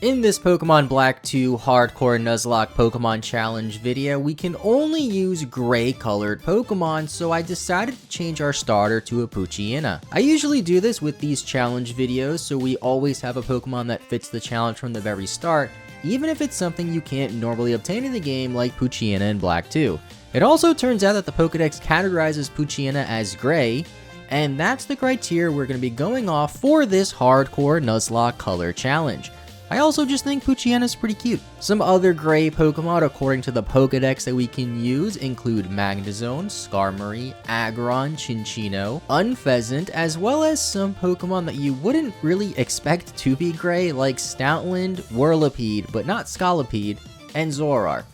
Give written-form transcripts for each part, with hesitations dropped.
In this Pokemon Black 2 Hardcore Nuzlocke Pokemon Challenge video, we can only use gray colored Pokemon, so I decided to change our starter to a Poochyena. I usually do this with these challenge videos, so we always have a Pokemon that fits the challenge from the very start, even if it's something you can't normally obtain in the game like Poochyena in Black 2. It also turns out that the Pokedex categorizes Poochyena as gray, and that's the criteria we're going to be going off for this Hardcore Nuzlocke color challenge. I also just think Poochyena is pretty cute. Some other gray Pokemon according to the Pokedex that we can use include Magnezone, Skarmory, Aggron, Chinchino, Unfezant, as well as some Pokemon that you wouldn't really expect to be gray like Stoutland, Whirlipede, but not Scolipede, and Zoroark.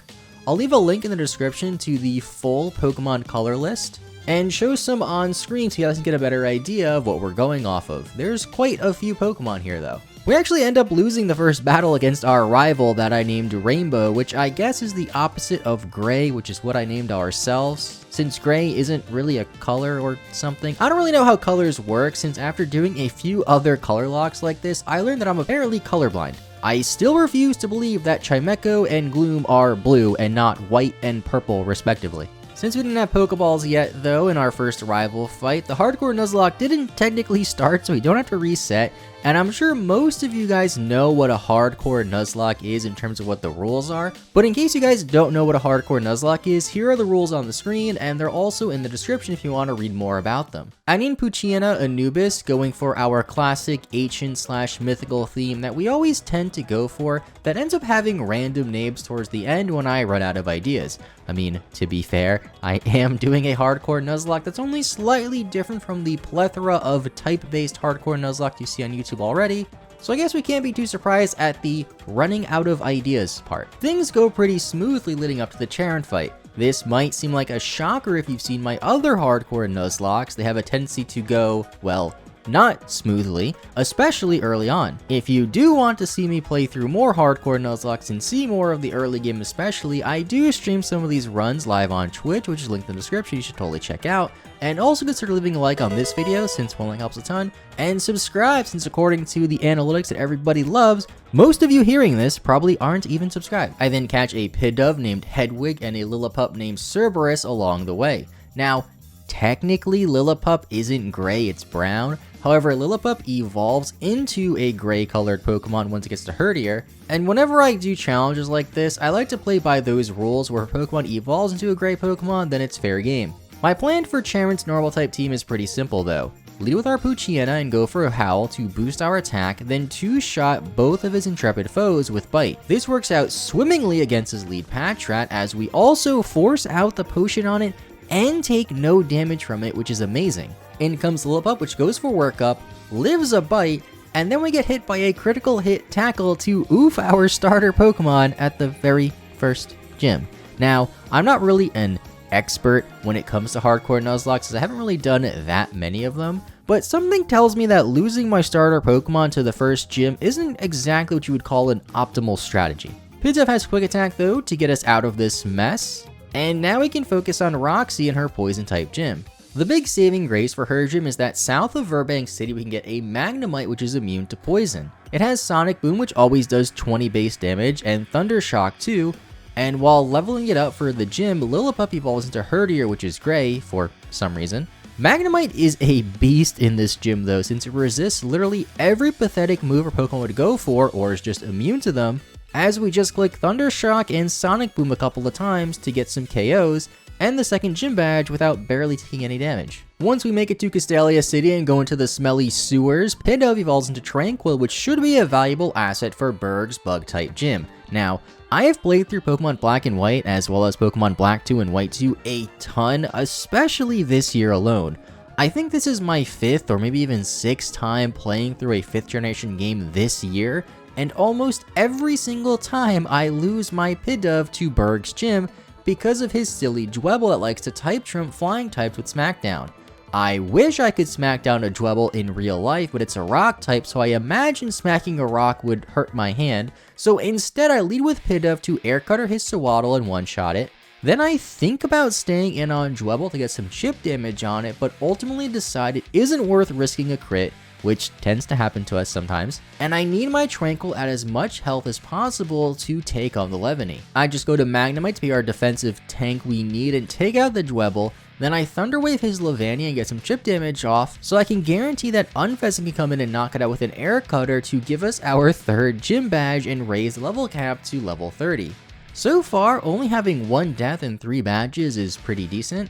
I'll leave a link in the description to the full Pokemon color list and show some on screen so you guys can get a better idea of what we're going off of. There's quite a few Pokemon here though. We actually end up losing the first battle against our rival that I named Rainbow, which I guess is the opposite of Gray, which is what I named ourselves, since Gray isn't really a color or something. I don't really know how colors work, since after doing a few other color locks like this, I learned that I'm apparently colorblind. I still refuse to believe that Chimecho and Gloom are blue and not white and purple respectively. Since we didn't have Pokeballs yet, though, in our first rival fight, the Hardcore Nuzlocke didn't technically start, so we don't have to reset, and I'm sure most of you guys know what a Hardcore Nuzlocke is in terms of what the rules are, but in case you guys don't know what a Hardcore Nuzlocke is, here are the rules on the screen, and they're also in the description if you want to read more about them. I named Poochyena Anubis, going for our classic ancient/mythical theme that we always tend to go for, that ends up having random names towards the end when I run out of ideas. I mean, to be fair, I am doing a Hardcore Nuzlocke that's only slightly different from the plethora of type-based Hardcore Nuzlocke you see on YouTube already, so I guess we can't be too surprised at the running out of ideas part. Things go pretty smoothly leading up to the Charon fight. This might seem like a shocker if you've seen my other Hardcore Nuzlockes. They have a tendency to go, well, not smoothly, especially early on. If you do want to see me play through more Hardcore Nuzlockes and see more of the early game especially, I do stream some of these runs live on Twitch, which is linked in the description, you should totally check out. And also consider leaving a like on this video, since one like helps a ton, and subscribe, since according to the analytics that everybody loves, most of you hearing this probably aren't even subscribed. I then catch a Pidove named Hedwig and a Lillipup named Cerberus along the way. Now, technically Lillipup isn't gray, it's brown. However, Lillipup evolves into a gray colored Pokemon once it gets to Herdier, and whenever I do challenges like this, I like to play by those rules where a Pokemon evolves into a gray Pokemon, then it's fair game. My plan for Charon's normal type team is pretty simple though. Lead with our Poochyena and go for a Howl to boost our attack, then two-shot both of his intrepid foes with Bite. This works out swimmingly against his lead Patrat, as we also force out the potion on it and take no damage from it, which is amazing. In comes Lillipup, which goes for Workup, lives a Bite, and then we get hit by a critical hit tackle to oof our starter Pokemon at the very first gym. Now, I'm not really an expert when it comes to Hardcore Nuzlocke, as I haven't really done that many of them, but something tells me that losing my starter Pokemon to the first gym isn't exactly what you would call an optimal strategy. Pidove has Quick Attack though to get us out of this mess, and now we can focus on Roxy and her Poison type gym. The big saving grace for her gym is that south of Burbank City we can get a Magnemite which is immune to poison. It has Sonic Boom, which always does 20 base damage, and Thunder Shock too, and while leveling it up for the gym, Lillipup evolves into Herdier, which is gray for some reason. Magnemite is a beast in this gym though, since it resists literally every pathetic move a Pokemon would go for or is just immune to them, as we just click Thunder Shock and Sonic Boom a couple of times to get some KOs and the second gym badge without barely taking any damage. Once we make it to Castelia City and go into the smelly sewers, Pidove evolves into Tranquil, which should be a valuable asset for Berg's Bug-type gym. Now, I have played through Pokemon Black and White, as well as Pokemon Black 2 and White 2 a ton, especially this year alone. I think this is my 5th or maybe even 6th time playing through a 5th generation game this year, and almost every single time I lose my Pidove to Berg's gym because of his silly Dwebble that likes to type trump flying types with Smackdown. I wish I could smack down a Dwebble in real life, but it's a rock type, so I imagine smacking a rock would hurt my hand. So instead I lead with Pidove to air cutter his Sewaddle and one-shot it. Then I think about staying in on Dwebble to get some chip damage on it, but ultimately decide it isn't worth risking a crit which tends to happen to us sometimes, and I need my Tranquil at as much health as possible to take on the Levany. I just go to Magnemite to be our defensive tank we need and take out the Dwebble. Then I Thunder Wave his Levania and get some chip damage off, so I can guarantee that Unfezant can come in and knock it out with an Air Cutter to give us our 3rd gym badge and raise the level cap to level 30. So far, only having 1 death and 3 badges is pretty decent,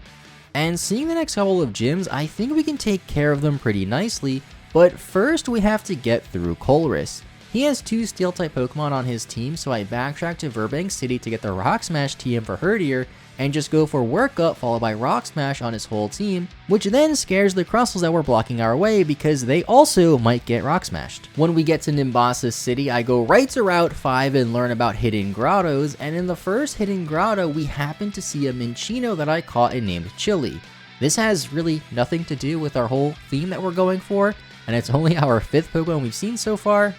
and seeing the next couple of gyms, I think we can take care of them pretty nicely, but first we have to get through Colress. He has 2 Steel-type Pokemon on his team, so I backtrack to Burbank City to get the Rock Smash TM for Herdier, and just go for Work Up followed by Rock Smash on his whole team, which then scares the Crustles that were blocking our way because they also might get Rock Smashed. When we get to Nimbasa City, I go right to Route 5 and learn about hidden grottos, and in the first hidden grotto, we happen to see a Minccino that I caught and named Chili. This has really nothing to do with our whole theme that we're going for, and it's only our 5th Pokemon we've seen so far.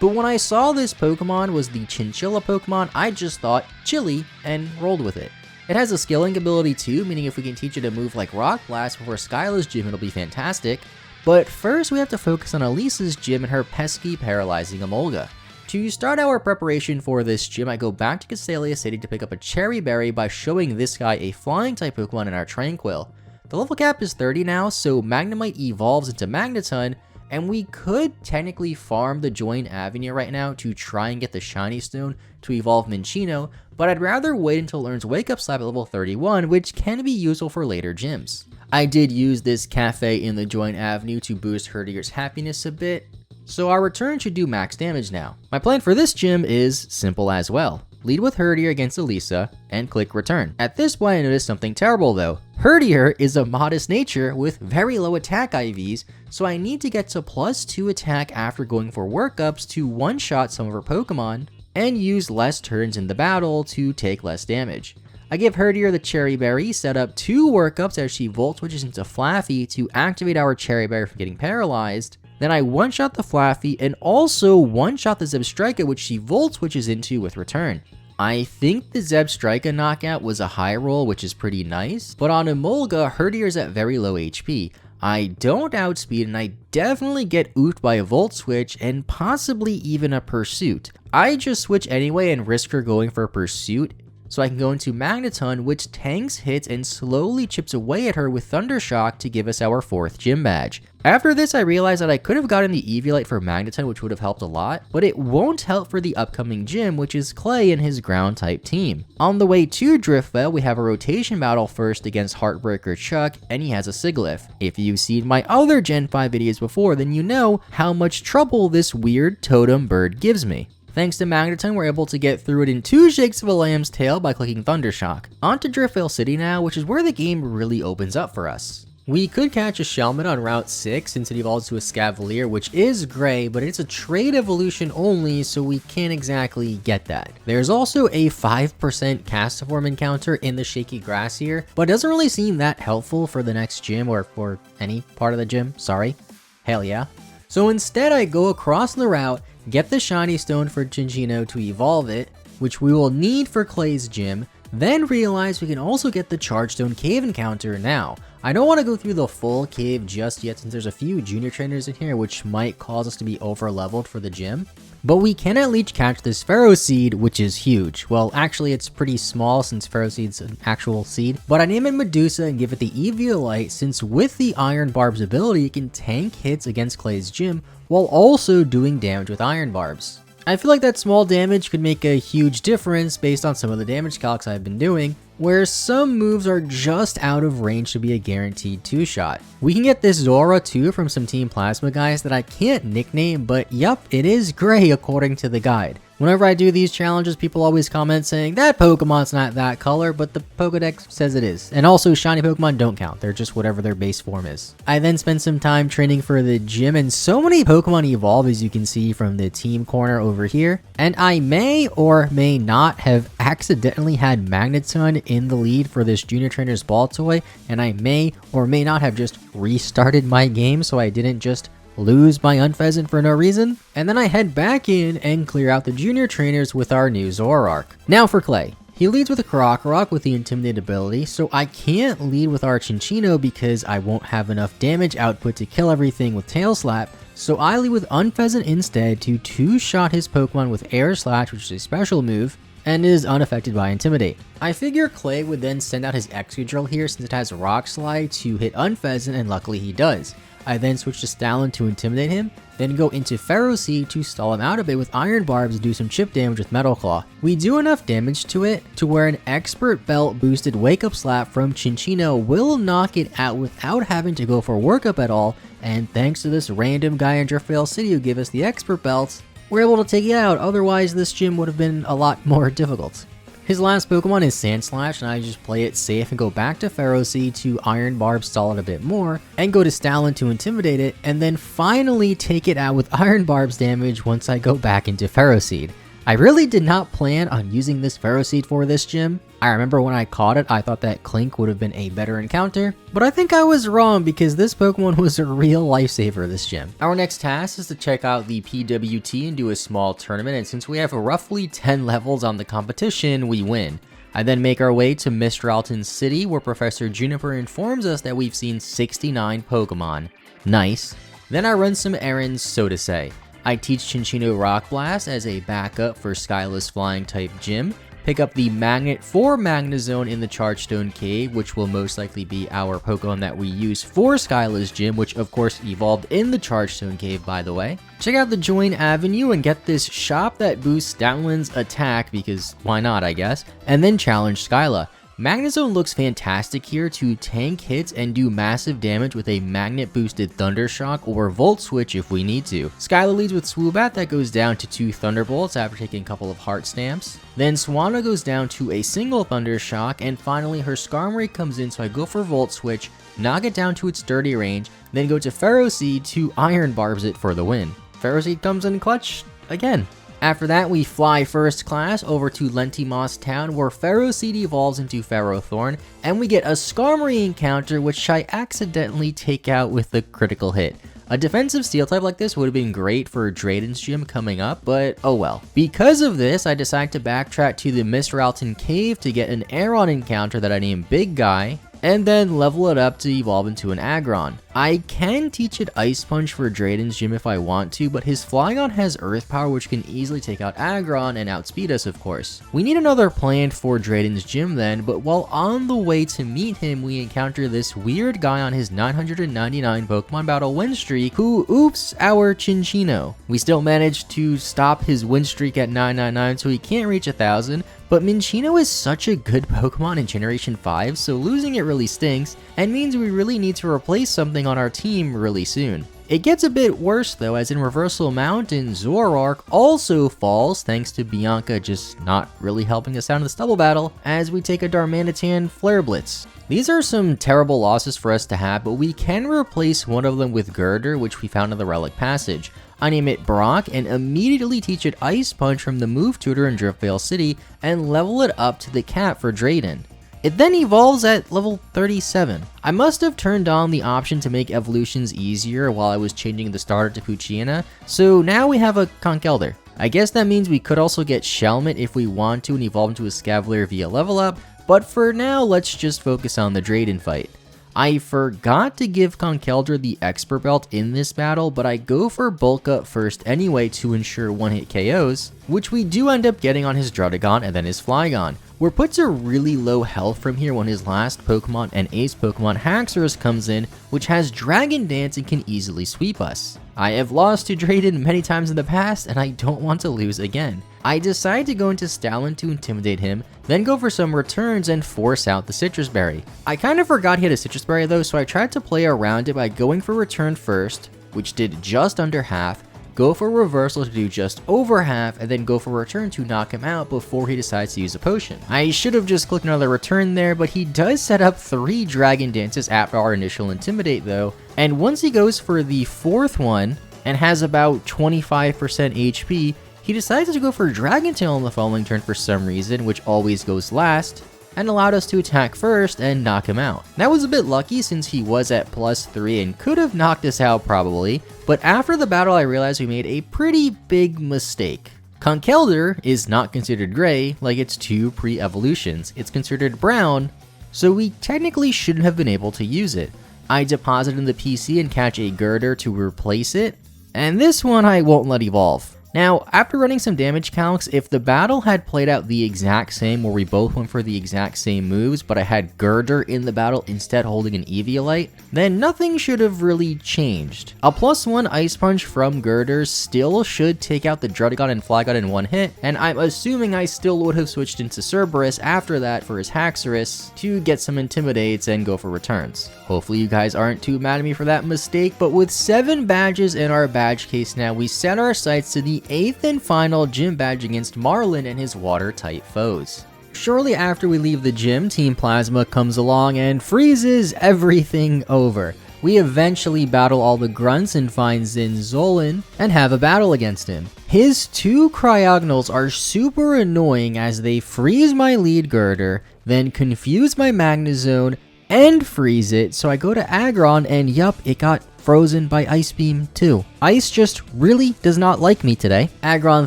But when I saw this Pokemon was the Chinchilla Pokemon, I just thought Chili and rolled with it. It has a skilling ability too, meaning if we can teach it to move like Rock Blast before Skyla's gym, it'll be fantastic. But first we have to focus on Elisa's gym and her pesky paralyzing Emolga. To start our preparation for this gym, I go back to Castelia City to pick up a Cherry Berry by showing this guy a flying type Pokemon in our Tranquil. The level cap is 30 now, so Magnemite evolves into Magneton, and we could technically farm the Joint Avenue right now to try and get the Shiny Stone to evolve Minccino, but I'd rather wait until it learns Wake Up Slap at level 31, which can be useful for later gyms. I did use this cafe in the Joint Avenue to boost Herdier's happiness a bit, so our return should do max damage now. My plan for this gym is simple as well. Lead with Herdier against Elisa, and click return. At this point I noticed something terrible though. Herdier is a modest nature with very low attack IVs, so I need to get to +2 attack after going for workups to one-shot some of her Pokemon, and use less turns in the battle to take less damage. I give Herdier the Cherry Berry, set up 2 workups as she Volt Switches into Flaffy to activate our Cherry Berry from getting paralyzed. Then I one-shot the Flaffy and also one-shot the Zebstrika, which she Volt Switches into with return. I think the Zebstrika knockout was a high roll, which is pretty nice, but on Emolga, Herdier's at very low HP. I don't outspeed and I definitely get oofed by a Volt Switch and possibly even a Pursuit. I just switch anyway and risk her going for a Pursuit, so I can go into Magneton, which tanks hits and slowly chips away at her with Thundershock to give us our 4th gym badge. After this, I realized that I could have gotten the Eviolite for Magneton, which would have helped a lot, but it won't help for the upcoming gym, which is Clay and his ground type team. On the way to Driftvale, we have a rotation battle first against Heartbreaker Chuck, and he has a Sigilyph. If you've seen my other Gen 5 videos before, then you know how much trouble this weird totem bird gives me. Thanks to Magneton, we're able to get through it in 2 shakes of a lamb's tail by clicking Thundershock. On to Driftvale City now, which is where the game really opens up for us. We could catch a Shelmet on Route 6 since it evolves to a Scavalier, which is gray, but it's a trade evolution only, so we can't exactly get that. There's also a 5% Castiform encounter in the Shaky Grass here, but it doesn't really seem that helpful for the next gym or for any part of the gym, sorry. Hell yeah. So instead I go across the route, get the Shiny Stone for Chinchino to evolve it, which we will need for Clay's gym, then realize we can also get the Chargestone Cave encounter now. I don't want to go through the full cave just yet since there's a few junior trainers in here which might cause us to be over leveled for the gym. But we can at least catch this Pharaoh Seed, which is huge. Well, actually it's pretty small since Pharaoh Seed's an actual seed. But I name it Medusa and give it the Eviolite since with the Iron Barb's ability it can tank hits against Clay's gym while also doing damage with Iron Barbs. I feel like that small damage could make a huge difference based on some of the damage calcs I've been doing, where some moves are just out of range to be a guaranteed 2-shot. We can get this Zora too from some Team Plasma guys that I can't nickname, but yup, it is gray according to the guide. Whenever I do these challenges, people always comment saying, that Pokemon's not that color, but the Pokedex says it is. And also, shiny Pokemon don't count, they're just whatever their base form is. I then spend some time training for the gym, and so many Pokemon evolve as you can see from the team corner over here. And I may or may not have accidentally had Magneton in the lead for this Junior Trainer's Ball Toy, and I may or may not have just restarted my game so I didn't just lose my Unfezant for no reason, and then I head back in and clear out the junior trainers with our new Zoroark. Now for Clay. He leads with a Krokorok with the Intimidate ability, so I can't lead with our Chinchino because I won't have enough damage output to kill everything with Tail Slap, So I lead with Unpheasant instead to two-shot his Pokemon with Air Slash, which is a special move, and is unaffected by Intimidate. I figure Clay would then send out his Excadrill here since it has Rock Slide to hit Unpheasant, and luckily he does. I then switch to Stalin to intimidate him, then go into Ferroseed to stall him out a bit with Iron Barbs to do some chip damage with Metal Claw. We do enough damage to it to where an Expert Belt boosted Wake Up Slap from Chinchino will knock it out without having to go for workup at all, and thanks to this random guy in Driftvale City who gave us the Expert Belt, we're able to take it out, otherwise this gym would have been a lot more difficult. His last Pokemon is Sandslash, and I just play it safe and go back to Ferroseed to Iron Barb stall it a bit more, and go to Stalin to intimidate it, and then finally take it out with Iron Barb's damage once I go back into Ferroseed. I really did not plan on using this Ferroseed for this gym. I remember when I caught it, I thought that Clink would have been a better encounter, but I think I was wrong because this Pokemon was a real lifesaver this gym. Our next task is to check out the PWT and do a small tournament, and since we have roughly 10 levels on the competition, we win. I then make our way to Mr. Alton's city where Professor Juniper informs us that we've seen 69 Pokemon. Nice. Then I run some errands, so to say. I teach Chinchino Rock Blast as a backup for Skyless Flying type gym, pick up the Magnet for Magnezone in the Chargestone Cave, which will most likely be our Pokemon that we use for Skyless Gym, which of course evolved in the Chargestone Cave by the way. Check out the Join Avenue and get this shop that boosts Stoutland's attack, because why not I guess, and then challenge Skyla. Magnezone looks fantastic here to tank hits and do massive damage with a magnet boosted Thunder Shock or Volt Switch if we need to. Skyla leads with Swoobat that goes down to 2 Thunderbolts after taking a couple of Heart Stamps. Then Swanna goes down to a single Thunder Shock, and finally her Skarmory comes in, so I go for Volt Switch, knock it down to its 30 range, then go to Ferroseed to Iron Barbs it for the win. Ferroseed comes in clutch again. After that, we fly first class over to Lentimoss Town where Ferroseed evolves into Ferrothorn, and we get a Skarmory encounter which I accidentally take out with a critical hit. A defensive steel type like this would have been great for Drayden's gym coming up, but oh well. Because of this, I decide to backtrack to the Mr. Alton Cave to get an Aeron encounter that I named Big Guy, and then level it up to evolve into an Aggron. I can teach it Ice Punch for Drayden's gym if I want to, but his Flygon has Earth Power which can easily take out Aggron and outspeed us of course. We need another plan for Drayden's gym then, but while on the way to meet him, we encounter this weird guy on his 999 Pokemon battle win streak who oops our Chinchino. We still managed to stop his win streak at 999, so he can't reach 1,000, but Minccino is such a good Pokemon in Generation 5, so losing it really stinks, and means we really need to replace something on our team really soon. It gets a bit worse though, as in Reversal Mountain, Zoroark also falls thanks to Bianca just not really helping us out in the stubble battle, as we take a Darmanitan Flare Blitz. These are some terrible losses for us to have, but we can replace one of them with Girder, which we found in the Relic Passage. I name it Brock and immediately teach it Ice Punch from the move tutor in Driftvale City and level it up to the cap for Drayden. It then evolves at level 37. I must have turned on the option to make evolutions easier while I was changing the starter to Poochyena, so now we have a Conkeldurr. I guess that means we could also get Shelmet if we want to and evolve into a Scavalier via level up, but for now let's just focus on the Drayden fight. I forgot to give Conkeldurr the Expert Belt in this battle, but I go for Bulk Up first anyway to ensure one-hit KOs, which we do end up getting on his Druddigon and then his Flygon. We're put to really low health from here when his last Pokemon and ace Pokemon Haxorus comes in, which has Dragon Dance and can easily sweep us. I have lost to Drayden many times in the past and I don't want to lose again. I decide to go into Stalin to intimidate him, then go for some returns and force out the Citrus Berry. I kind of forgot he had a Citrus Berry though, so I tried to play around it by going for return first, which did just under half, go for reversal to do just over half, and then go for return to knock him out before he decides to use a potion. I should have just clicked another return there, but he does set up 3 Dragon Dances after our initial intimidate though, and once he goes for the 4th one and has about 25% HP, he decides to go for Dragon Tail on the following turn for some reason, which always goes last, and allowed us to attack first and knock him out. That was a bit lucky since he was at +3 and could have knocked us out probably, but after the battle I realized we made a pretty big mistake. Conkeldurr is not considered gray like its 2 pre-evolutions, it's considered brown, so we technically shouldn't have been able to use it. I deposit in the PC and catch a Girder to replace it, and this one I won't let evolve. Now, after running some damage calcs, if the battle had played out the exact same where we both went for the exact same moves, but I had Girder in the battle instead holding an Eviolite, then nothing should have really changed. A +1 Ice Punch from Girder still should take out the Druddigon and Flygon in one hit, and I'm assuming I still would have switched into Cerberus after that for his Haxorus to get some Intimidates and go for returns. Hopefully you guys aren't too mad at me for that mistake, but with 7 badges in our badge case now, we set our sights to the 8th and final gym badge against Marlin and his water-type foes. Shortly after we leave the gym, Team Plasma comes along and freezes everything over. We eventually battle all the grunts and find Zinzolin and have a battle against him. His 2 Cryogonals are super annoying as they freeze my lead Girder, then confuse my Magnezone and freeze it, so I go to Aggron and yup, it got frozen by Ice Beam too. Ice just really does not like me today. Aggron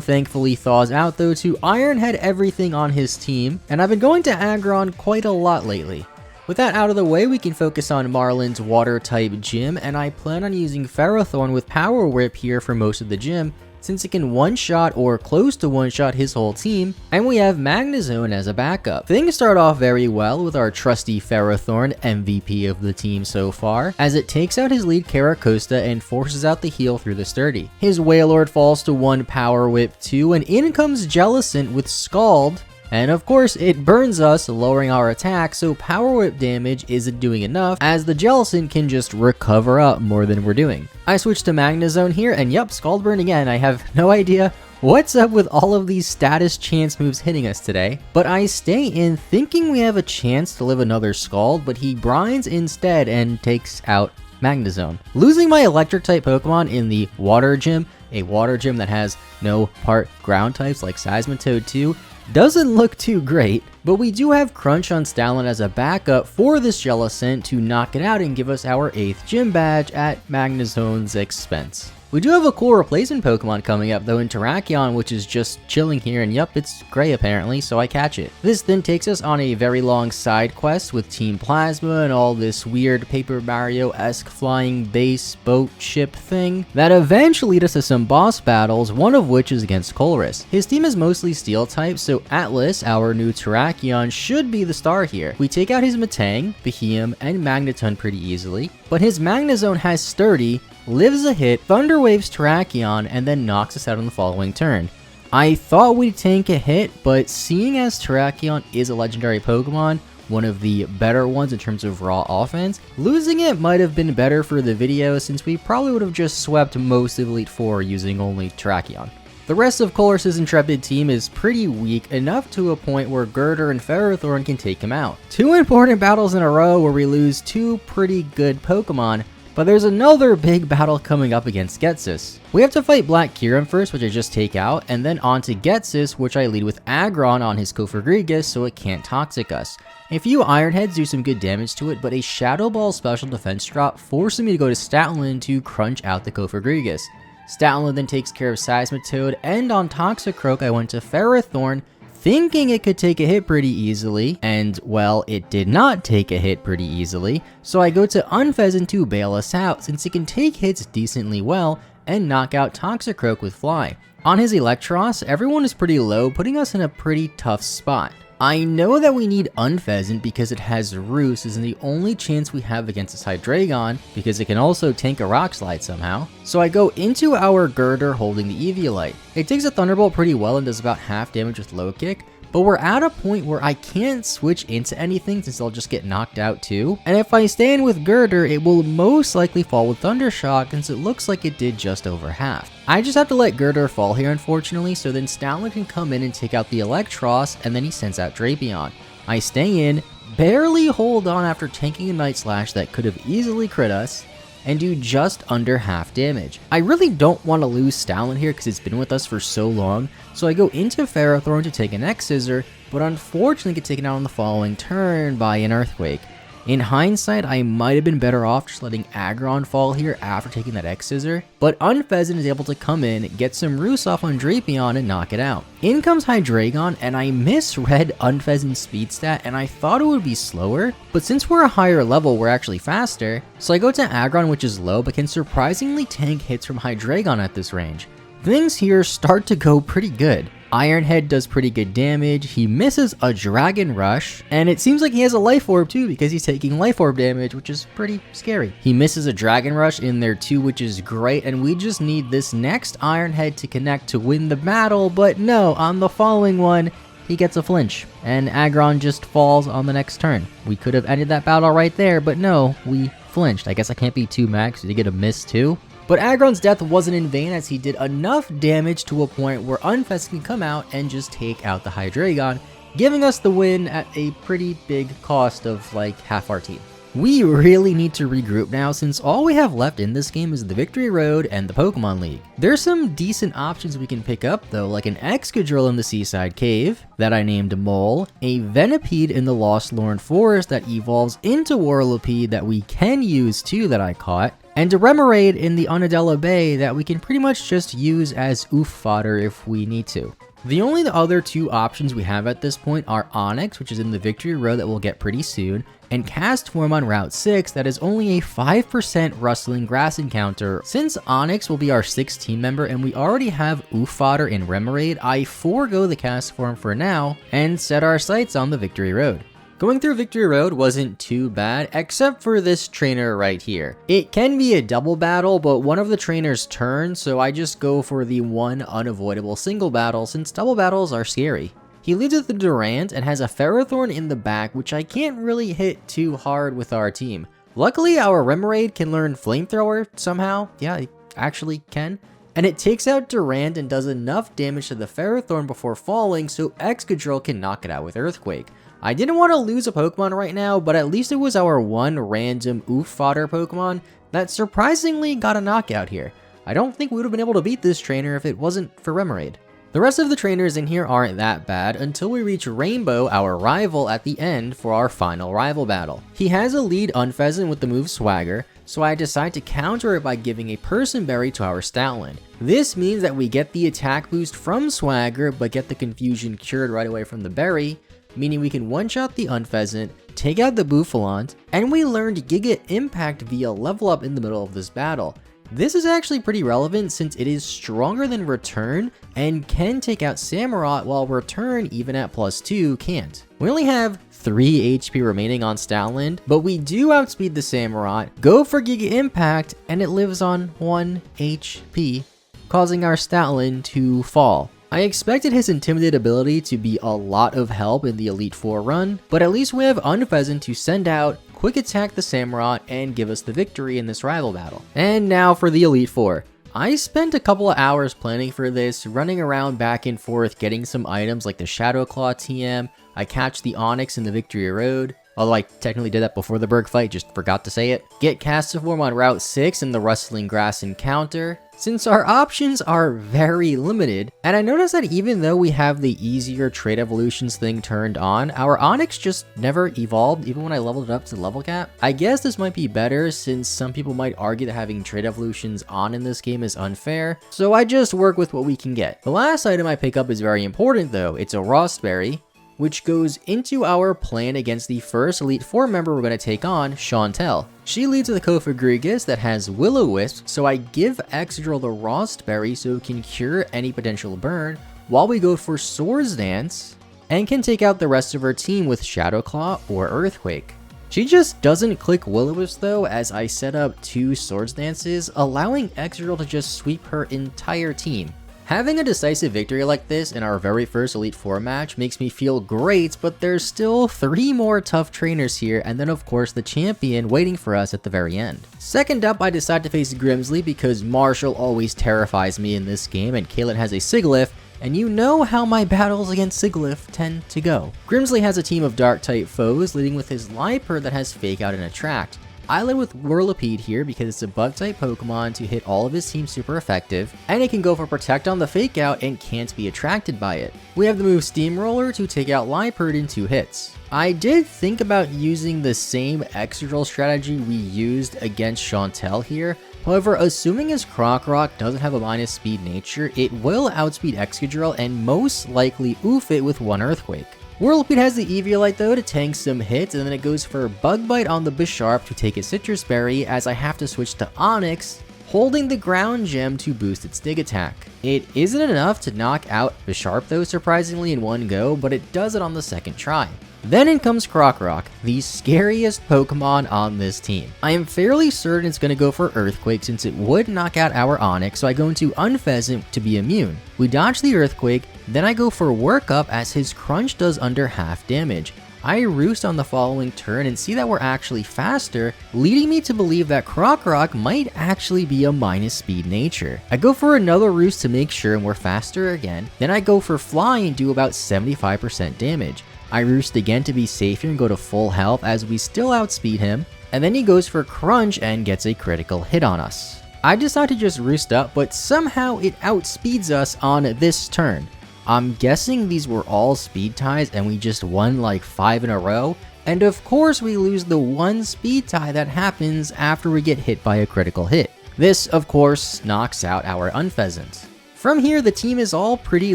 thankfully thaws out though to Ironhead everything on his team, and I've been going to Aggron quite a lot lately. With that out of the way, we can focus on Marlin's water type gym, and I plan on using Ferrothorn with Power Whip here for most of the gym, since it can one-shot or close to one-shot his whole team, and we have Magnezone as a backup. Things start off very well with our trusty Ferrothorn, MVP of the team so far, as it takes out his lead Caracosta and forces out the heal through the Sturdy. His Wailord falls to 1 Power Whip 2, and in comes Jellicent with Scald, and of course it burns us, lowering our attack, so Power Whip damage isn't doing enough, as the Jellicent can just recover up more than we're doing. I switch to Magnezone here, and yup, Scald Burn again. I have no idea what's up with all of these status chance moves hitting us today, but I stay in thinking we have a chance to live another Scald, but he brines instead and takes out Magnezone. Losing my electric type Pokemon in the water gym, a water gym that has no part ground types like Seismitoad 2, doesn't look too great, but we do have Crunch on Stalin as a backup for this Jellicent to knock it out and give us our 8th gym badge at Magnezone's expense. We do have a cool replacement Pokemon coming up though in Terrakion, which is just chilling here, and yup, it's gray apparently, so I catch it. This then takes us on a very long side quest with Team Plasma and all this weird Paper Mario-esque flying base boat ship thing that eventually lead us to some boss battles, one of which is against Colress. His team is mostly steel type, so Atlas, our new Terrakion, should be the star here. We take out his Metang, Behemoth, and Magneton pretty easily, but his Magnezone has Sturdy, lives a hit, Thunder Waves Terrakion, and then knocks us out on the following turn. I thought we'd tank a hit, but seeing as Terrakion is a legendary Pokemon, one of the better ones in terms of raw offense, losing it might have been better for the video since we probably would have just swept most of Elite Four using only Terrakion. The rest of Colress's Intrepid team is pretty weak, enough to a point where Girder and Ferrothorn can take him out. 2 important battles in a row where we lose 2 pretty good Pokemon, but there's another big battle coming up against Ghetsis. We have to fight Black Kyurem first, which I just take out, and then on to Ghetsis, which I lead with Aggron on his Cofagrigus so it can't Toxic us. A few Iron Heads do some good damage to it, but a Shadow Ball special defense drop forcing me to go to Stoutland to crunch out the Cofagrigus. Stoutland then takes care of Seismitoad, and on Toxicroak I went to Ferrothorn, thinking it could take a hit pretty easily, and well, it did not take a hit pretty easily, so I go to Unfezant to bail us out since it can take hits decently well and knock out Toxicroak with Fly. On his Electros, everyone is pretty low, putting us in a pretty tough spot. I know that we need Unfezant because it has Roost, is the only chance we have against this Hydreigon, because it can also tank a Rock Slide somehow. So I go into our Girder holding the Eviolite. It takes a Thunderbolt pretty well and does about half damage with Low Kick, but we're at a point where I can't switch into anything since I'll just get knocked out too. And if I stay in with Girder, it will most likely fall with Thundershock since it looks like it did just over half. I just have to let Girder fall here unfortunately, so then Stoutland can come in and take out the Electros, and then he sends out Drapion. I stay in, barely hold on after tanking a Night Slash that could have easily crit us, and do just under half damage. I really don't want to lose Stoutland here because it's been with us for so long, so I go into Ferrothorn to take an X-Scissor, but unfortunately get taken out on the following turn by an Earthquake. In hindsight, I might have been better off just letting Aggron fall here after taking that X Scissor, but Unfezant is able to come in, get some roost off on Drapion and knock it out. In comes Hydreigon, and I misread Unfezant's speed stat and I thought it would be slower, but since we're a higher level, we're actually faster, so I go to Aggron, which is low but can surprisingly tank hits from Hydreigon at this range. Things here start to go pretty good. Iron Head does pretty good damage, he misses a Dragon Rush, and it seems like he has a Life Orb too because he's taking Life Orb damage, which is pretty scary. He misses a Dragon Rush in there too, which is great, and we just need this next Iron Head to connect to win the battle, but no, on the following one, he gets a flinch, and Aggron just falls on the next turn. We could have ended that battle right there, but no, we flinched. I guess I can't be 2 max to get a miss too. But Aggron's death wasn't in vain as he did enough damage to a point where Unfezant can come out and just take out the Hydreigon, giving us the win at a pretty big cost of like half our team. We really need to regroup now since all we have left in this game is the Victory Road and the Pokemon League. There's some decent options we can pick up though, like an Excadrill in the Seaside Cave that I named Mole, a Venipede in the Lost Lorn Forest that evolves into Whirlipede that we can use too that I caught, and a Remoraid in the Unadilla Bay that we can pretty much just use as oof fodder if we need to. The only other 2 options we have at this point are Onix, which is in the Victory Road that we'll get pretty soon, and Castform on Route 6 that is only a 5% Rustling Grass encounter. Since Onix will be our 6th team member and we already have oof fodder in Remoraid, I forego the Castform for now and set our sights on the Victory Road. Going through Victory Road wasn't too bad, except for this trainer right here. It can be a double battle, but one of the trainers turns, so I just go for the one unavoidable single battle since double battles are scary. He leads with the Durant and has a Ferrothorn in the back, which I can't really hit too hard with our team. Luckily, our Remoraid can learn Flamethrower somehow. Yeah, it actually can. And it takes out Durant and does enough damage to the Ferrothorn before falling, so Excadrill can knock it out with Earthquake. I didn't want to lose a Pokemon right now, but at least it was our one random oof fodder Pokemon that surprisingly got a knockout here. I don't think we would have been able to beat this trainer if it wasn't for Remoraid. The rest of the trainers in here aren't that bad until we reach Rainbow, our rival, at the end for our final rival battle. He has a lead Unfezant with the move Swagger, so I decide to counter it by giving a Person Berry to our Stoutland. This means that we get the attack boost from Swagger, but get the confusion cured right away from the berry, meaning we can one-shot the Unfezant, take out the Bouffalante, and we learned Giga Impact via level up in the middle of this battle. This is actually pretty relevant since it is stronger than Return and can take out Samurott, while Return, even at +2, can't. We only have 3 HP remaining on Stoutland, but we do outspeed the Samurott, go for Giga Impact, and it lives on 1 HP, causing our Stoutland to fall. I expected his Intimidate ability to be a lot of help in the Elite Four run, but at least we have Unfezant to send out, quick attack the Samurott, and give us the victory in this rival battle. And now for the Elite Four. I spent a couple of hours planning for this, running around back and forth, getting some items like the Shadow Claw TM, I catch the Onix in the Victory Road, although I technically did that before the Berg fight, just forgot to say it. Get Castform on Route 6 in the Rustling Grass encounter, since our options are very limited. And I noticed that even though we have the easier trait evolutions thing turned on, our Onix just never evolved even when I leveled it up to level cap. I guess this might be better since some people might argue that having trait evolutions on in this game is unfair, so I just work with what we can get. The last item I pick up is very important though. It's a Rostberry, which goes into our plan against the first Elite Four member we're going to take on, Chantel. She leads with a Kofagrigus that has Will-O-Wisp, so I give Excadrill the Rostberry so it can cure any potential burn, while we go for Swords Dance, and can take out the rest of her team with Shadow Claw or Earthquake. She just doesn't click Will-O-Wisp though, as I set up 2 Swords Dances, allowing Excadrill to just sweep her entire team. Having a decisive victory like this in our very first Elite Four match makes me feel great, but there's still 3 more tough trainers here, and then of course the champion waiting for us at the very end. Second up, I decide to face Grimsley because Marshall always terrifies me in this game, and Kalen has a Sigilyph, and you know how my battles against Sigilyph tend to go. Grimsley has a team of Dark-type foes, leading with his Liepard that has Fake Out and Attract. I led with Whirlipede here because it's a bug type Pokemon to hit all of his team super effective, and it can go for Protect on the Fake Out and can't be attracted by it. We have the move Steamroller to take out Liepard in 2 hits. I did think about using the same Excadrill strategy we used against Chantel here. However, assuming his Krokorok doesn't have a minus speed nature, it will outspeed Excadrill and most likely oof it with 1 Earthquake. Whirlipede has the Eviolite though to tank some hits, and then it goes for Bug Bite on the Bisharp to take its Citrus Berry, as I have to switch to Onix, holding the Ground Gem to boost its Dig Attack. It isn't enough to knock out Bisharp though, surprisingly, in one go, but it does it on the second try. Then in comes Krokorok, the scariest Pokemon on this team. I am fairly certain it's going to go for Earthquake since it would knock out our Onix, so I go into Unpheasant to be immune. We dodge the Earthquake, then I go for Work Up as his Crunch does under half damage. I Roost on the following turn and see that we're actually faster, leading me to believe that Krokorok might actually be a minus speed nature. I go for another Roost to make sure and we're faster again, then I go for Fly and do about 75% damage. I Roost again to be safer and go to full health as we still outspeed him, and then he goes for Crunch and gets a critical hit on us. I decide to just Roost up, but somehow it outspeeds us on this turn. I'm guessing these were all speed ties and we just won like 5 in a row, and of course we lose the 1 speed tie that happens after we get hit by a critical hit. This of course knocks out our Unpheasant. From here, the team is all pretty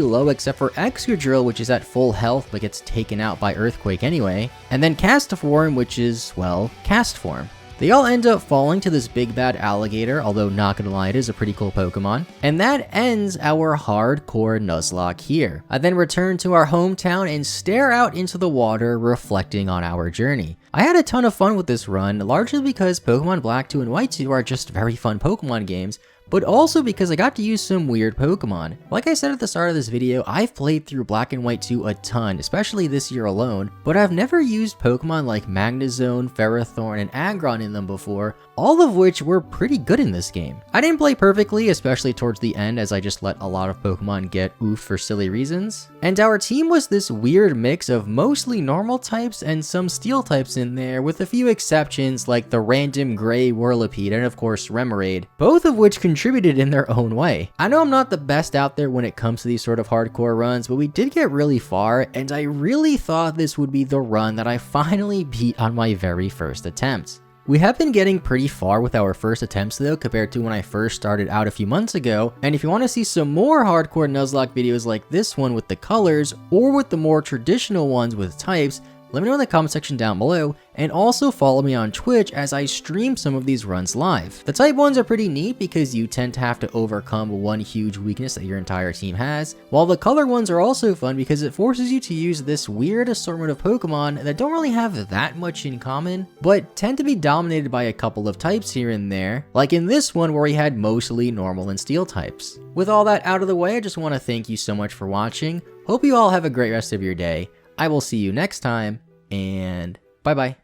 low except for Excadrill, which is at full health but gets taken out by Earthquake anyway, and then Castiform, which is, well, Castform. They all end up falling to this big bad alligator, although not gonna lie, it is a pretty cool Pokemon. And that ends our Hardcore Nuzlocke here. I then return to our hometown and stare out into the water, reflecting on our journey. I had a ton of fun with this run, largely because Pokemon Black 2 and White 2 are just very fun Pokemon games, but also because I got to use some weird Pokemon. Like I said at the start of this video, I've played through Black and White 2 a ton, especially this year alone, but I've never used Pokemon like Magnezone, Ferrothorn, and Aggron in them before, all of which were pretty good in this game. I didn't play perfectly, especially towards the end, as I just let a lot of Pokemon get oof for silly reasons. And our team was this weird mix of mostly normal types and some steel types in there, with a few exceptions like the random gray Whirlipede and of course Remoraid, both of which contributed in their own way. I know I'm not the best out there when it comes to these sort of hardcore runs, but we did get really far, and I really thought this would be the run that I finally beat on my very first attempt. We have been getting pretty far with our first attempts though compared to when I first started out a few months ago, and if you want to see some more Hardcore Nuzlocke videos like this one with the colors, or with the more traditional ones with types, let me know in the comment section down below, and also follow me on Twitch as I stream some of these runs live. The type ones are pretty neat because you tend to have to overcome one huge weakness that your entire team has, while the color ones are also fun because it forces you to use this weird assortment of Pokemon that don't really have that much in common, but tend to be dominated by a couple of types here and there, like in this one where we had mostly normal and steel types. With all that out of the way, I just want to thank you so much for watching. Hope you all have a great rest of your day. I will see you next time, and bye-bye.